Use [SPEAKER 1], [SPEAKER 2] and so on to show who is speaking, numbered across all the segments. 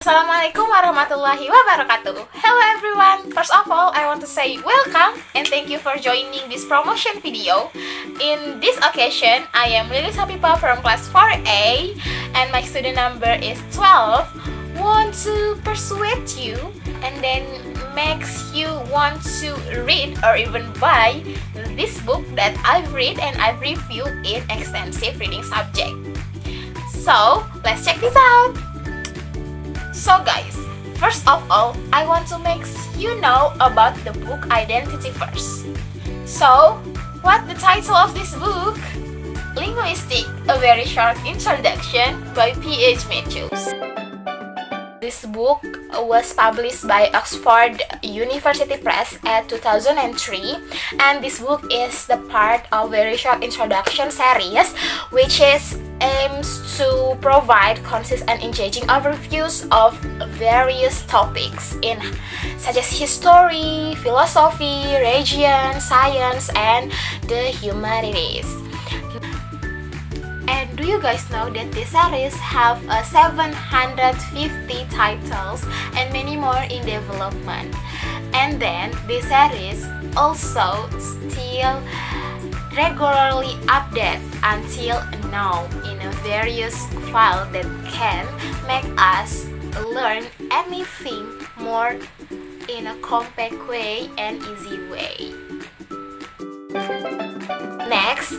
[SPEAKER 1] Assalamualaikum warahmatullahi wabarakatuh. Hello everyone. First of all, I want to say welcome and thank you for joining this promotion video. In this occasion, I am Lily Sapipa from class 4A and my student number is 12. Want to persuade you and then makes you want to read or even buy this book that I've read and I've reviewed in extensive reading subject. So, let's check this out. So guys, first of all, I want to make you know about the book identity first. So, what the title of this book? Linguistic, a very short introduction by P.H. Matthews. This book was published by Oxford University Press at 2003, and this book is the part of very short introduction series, which aims to provide concise and engaging overviews of various topics in such as history, philosophy, religion, science, and the humanities. And do you guys know that this series have 750 titles and many more in development? And then this series also still regularly update until now in a various file that can make us learn anything more in a compact way and easy way. Next,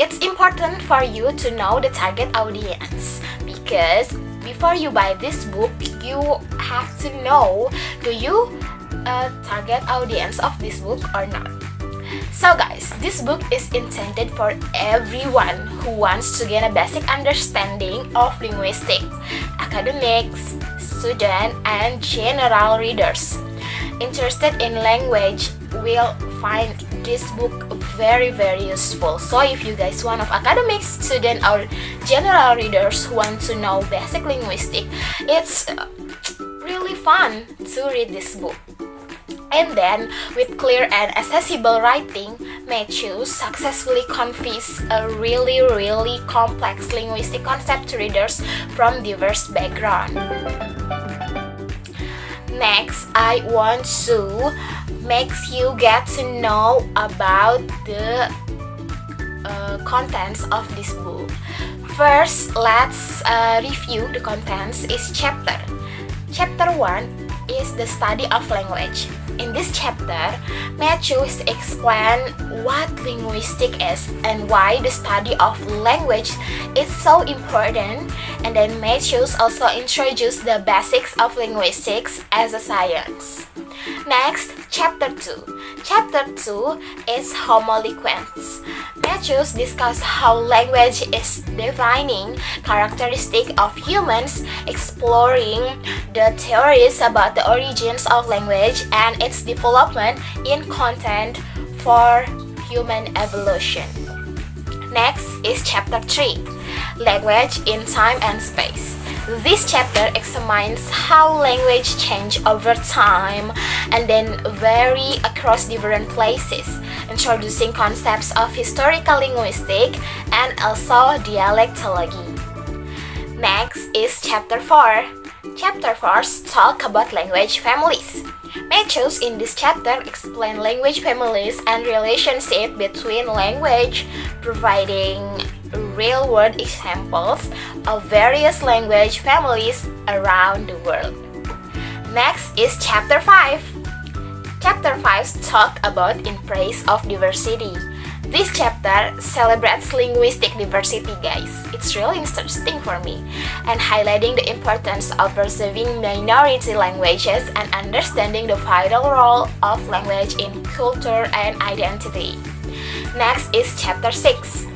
[SPEAKER 1] it's important for you to know the target audience, because before you buy this book, you have to know, do you target audience of this book or not? So guys, this book is intended for everyone who wants to gain a basic understanding of linguistics, academics, student, and general readers. Interested in language will find this book very useful. So if you guys one of academic student or general readers who want to know basic linguistics, it's really fun to read this book. And then, with clear and accessible writing, Matthews successfully conveys a really complex linguistic concept to readers from diverse backgrounds. Next, I want to make you get to know about the contents of this book. First, let's review the contents each chapter. Chapter 1 is the study of language. In this chapter, Matthews explains what linguistics is and why the study of language is so important, and then Matthews also introduces the basics of linguistics as a science. Next, Chapter 2. Chapter 2 is homoloquence. Matthews discusses how language is defining characteristic of humans, exploring the theories about the origins of language and its development in content for human evolution. Next is Chapter 3. Language in Time and Space. This chapter examines how language change over time and then vary across different places, introducing concepts of historical linguistics and also dialectology. Next is Chapter 4. Chapter 4 talk about language families. Matthews in this chapter explain language families and relationship between language, providing real-world examples of various language families around the world. Next is Chapter 5. Chapter 5 talk about In Praise of Diversity. This chapter celebrates linguistic diversity, guys. It's really interesting for me, and highlighting the importance of preserving minority languages and understanding the vital role of language in culture and identity. Next is Chapter 6.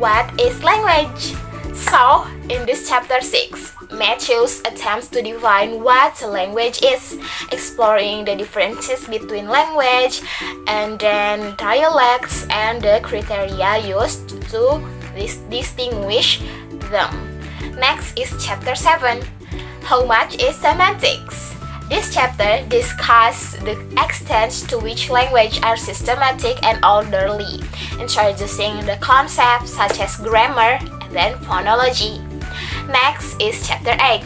[SPEAKER 1] What is language? So, in this Chapter 6, Matthews attempts to define what a language is, exploring the differences between language and then dialects and the criteria used to distinguish them. Next is Chapter 7. How much is semantics? This chapter discusses the extent to which language are systematic and orderly, introducing the concepts such as grammar and then phonology. Next is Chapter 8.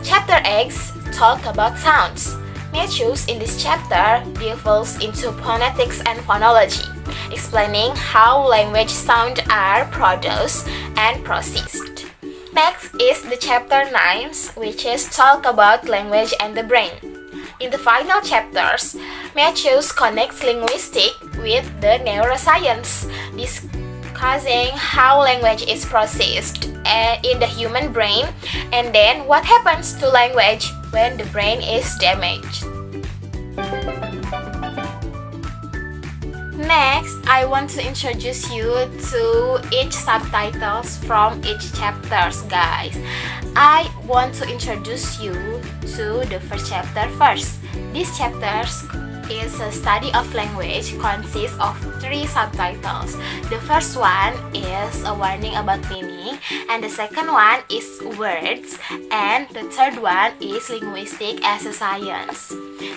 [SPEAKER 1] Chapter 8 talk about sounds. Matthews in this chapter delves into phonetics and phonology, explaining how language sounds are produced and processed. Next is the chapter 9, which is talk about language and the brain. In the final chapters, Matthews connects linguistics with the neuroscience, discussing how language is processed in the human brain, and then what happens to language when the brain is damaged. Next, I want to introduce you to each subtitles from each chapters, guys. I want to introduce you to the first chapter first. This chapter is a study of language consists of 3 subtitles. The first one is a warning about meaning, and the second one is words, and the third one is linguistic as a science.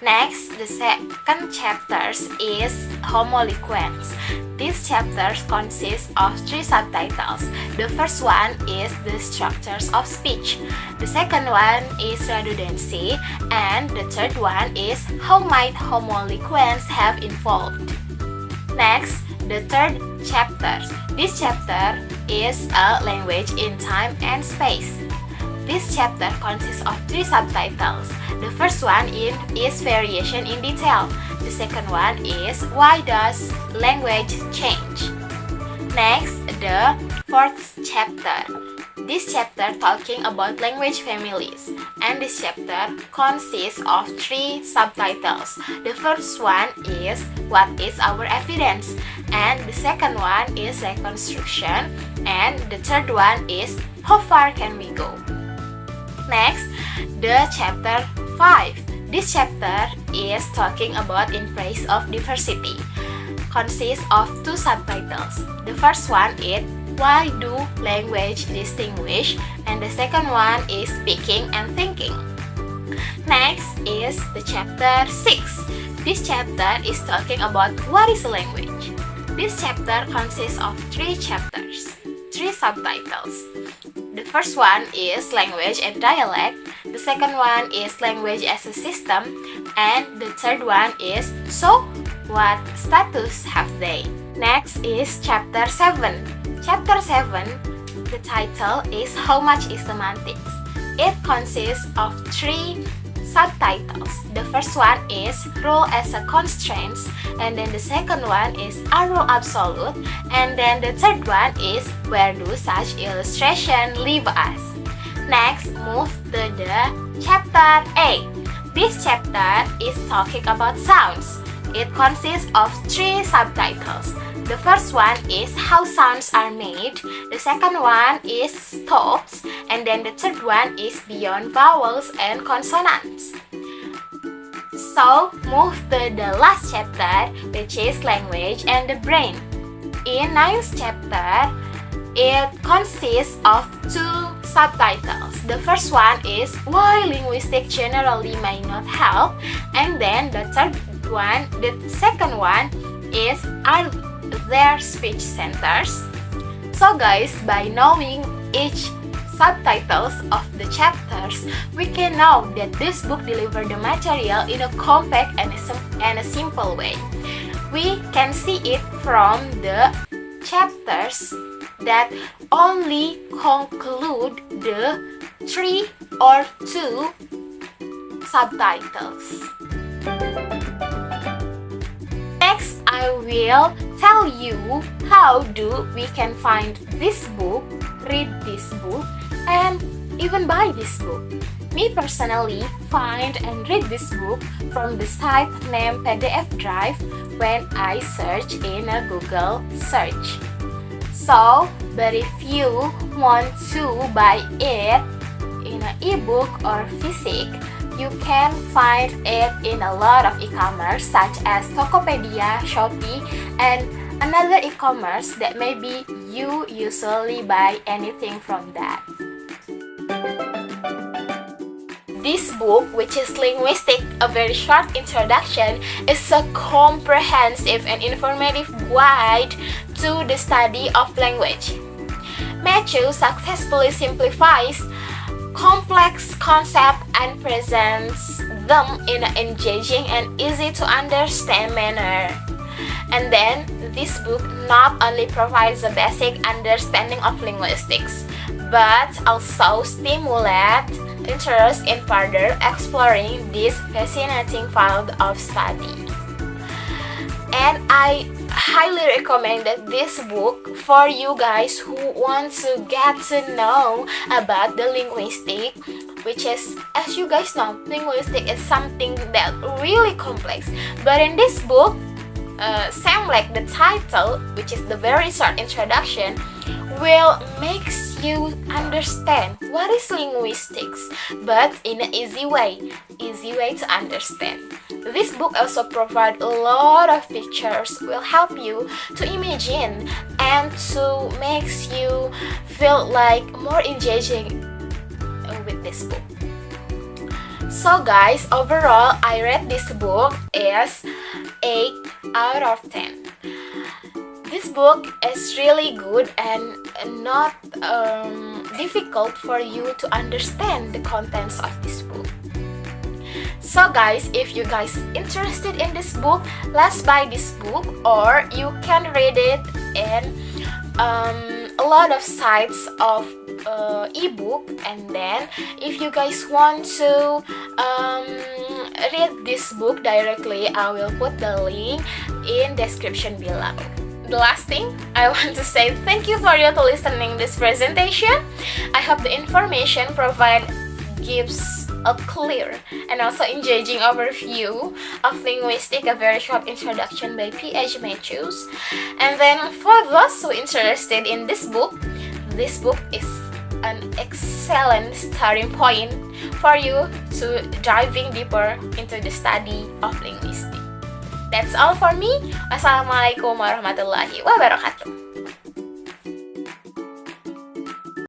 [SPEAKER 1] Next, the second chapter is homoloquence. This chapter consists of 3 subtitles. The first one is the structures of speech. The second one is redundancy, and the third one is how might homoloquence have evolved. Next, the third chapter. This chapter is a language in time and space. This chapter consists of 3 subtitles. The first one is variation in detail. The second one is why does language change? Next, the fourth chapter. This chapter talking about language families, and this chapter consists of 3 subtitles. The first one is what is our evidence, and the second one is reconstruction, and the third one is how far can we go. Next, the chapter 5. This chapter is talking about in praise of diversity. Consists of 2 subtitles. The first one is why do language distinguish, and the second one is speaking and thinking. Next is the chapter 6. This chapter is talking about what is a language. This chapter consists of 3 chapters, 3 subtitles. The first one is language and dialect, the second one is language as a system, and the third one is so what status have they? Next is chapter 7. Chapter 7, the title is how much is semantics. It consists of 3 subtitles. The first one is rule as a constraint, and then the second one is a rule absolute, and then the third one is where do such illustration leave us. Next, move to the chapter 8. This chapter is talking about sounds. It consists of 3 subtitles. The first one is how sounds are made, the second one is stops, and then the third one is beyond vowels and consonants. So, move to the last chapter, which is language and the brain. In 9th chapter, it consists of 2 subtitles. The first one is why linguistics generally may not help, and then the second one is are their speech centers. So guys, by knowing each subtitles of the chapters, we can know that this book delivers the material in a compact and a simple way. We can see it from the chapters that only conclude the 3 or 2 subtitles. Next, I will tell you how do we can find this book, read this book, and even buy this book. Me personally find and read this book from the site named PDF Drive when I search in a Google search. So, but if you want to buy it in an ebook or physical, you can find it in a lot of e-commerce such as Tokopedia, Shopee, and another e-commerce that maybe you usually buy anything from that. This book, which is Linguistic, a very short introduction, is a comprehensive and informative guide to the study of language. Matthew successfully simplifies complex concepts and presents them in an engaging and easy to understand manner. And then, this book not only provides a basic understanding of linguistics, but also stimulate interest in further exploring this fascinating field of study. And I highly recommend this book for you guys who want to get to know about the linguistic, which is, as you guys know, linguistic is something that really complex. But in this book, same like the title, which is the very short introduction, will makes you understand what is linguistics, but in an easy way to understand. This book also provides a lot of pictures, will help you to imagine and to makes you feel like more engaging with this book. So guys, overall I rate this book as 8 out of 10. This book is really good and not difficult for you to understand the contents of this book. So guys, if you guys interested in this book, let's buy this book, or you can read it in a lot of sites of ebook. And then if you guys want to read this book directly, I will put the link in description below. The last thing, I want to say thank you for you to listening this presentation. I hope the information provided gives a clear and also engaging overview of linguistic, a very short introduction by P.H. Matthews. And then for those who interested in this book is an excellent starting point for you to diving deeper into the study of linguistics. That's all for me. Wassalamualaikum warahmatullahi wabarakatuh.